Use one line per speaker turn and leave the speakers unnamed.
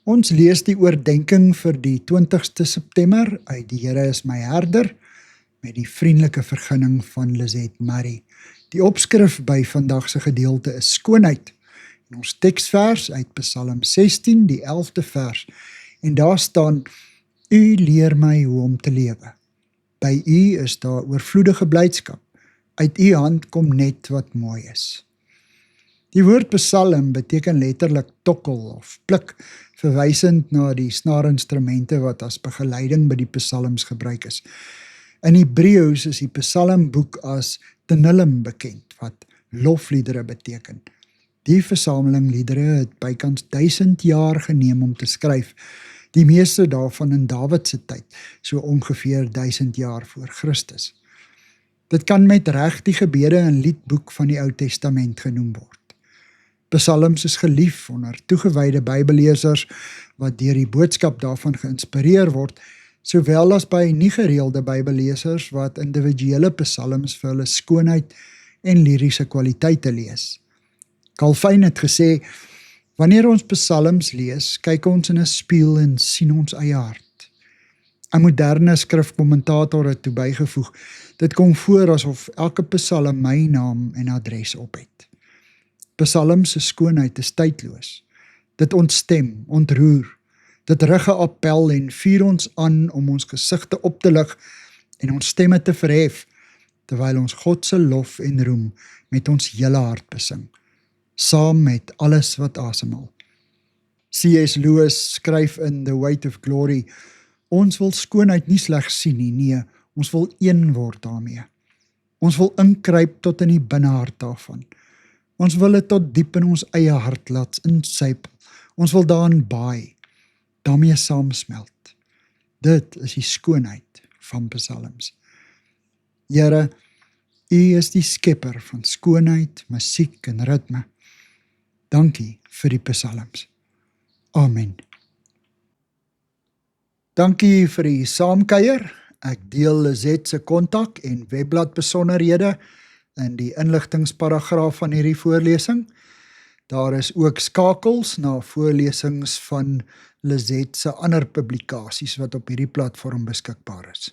Ons lees die oordeenking vir die 20ste September uit Die Here is my herder met die vriendelike vergunning van Lizette Murray. Die opskrif by vandag se gedeelte is skoonheid. En ons teksvers uit Psalm 16, die 11de vers. En daar staan: U leer my hoe om te lewe. By U is daar oorvloedige blydskap. Uit U hand kom net wat mooi is. Die woord psalm beteken letterlik tokkel of pluk, verwysend na die snaarinstrumente wat as begeleiding by die psalms gebruik is. In Hebreëus is die psalmboek as Tehillim bekend, wat lofliedere beteken. Die versameling liedere het bykans 1000 jaar geneem om te skryf, die meeste daarvan in Dawid se tyd, so ongeveer 1000 jaar voor Christus. Dit kan met reg die gebede en liedboek van die Ou Testament genoem word. Psalms is gelief onder toegewyde Bybellesers wat deur die boodskap daarvan geïnspireer word, sowel as by nie gereelde Bybellesers wat individuele psalms vir hulle skoonheid en liriese kwaliteite lees. Calvin het gesê: wanneer ons psalms lees, kyk ons in 'n spieël en sien ons eie hart. 'n moderne skrifkommentator het toe bygevoeg: dit kom voor asof elke psalm my naam en adres op het. Psalms se skoonheid is tydloos. Dit ontstem, ontroer. Dit rig 'n appel en vuur ons aan om ons gesigte op te lig en ons stemme te verhef, terwyl ons God se lof en roem met ons hele hart besing, saam met alles wat asemhaal. C.S. Lewis skryf in The Weight of Glory: ons wil skoonheid nie slegs sien nie, nee, ons wil een word daarmee. Ons wil inkruip tot in die binnehart daarvan. Ons wil dit tot diep in ons eie hart laat insypel. Ons wil daarin baai, daarmee saamsmelt. Dit is die skoonheid van psalms. Here, U is die skepper van skoonheid, musiek en ritme. Dankie vir die psalms. Amen. Dankie vir die saamkuier. Ek deel Lizette se kontak en webblad besonderhede in die inligtingsparagraaf van hierdie voorlesing. Daar is ook skakels na voorlesings van Lizette se ander publikasies wat op hierdie platform beskikbaar is.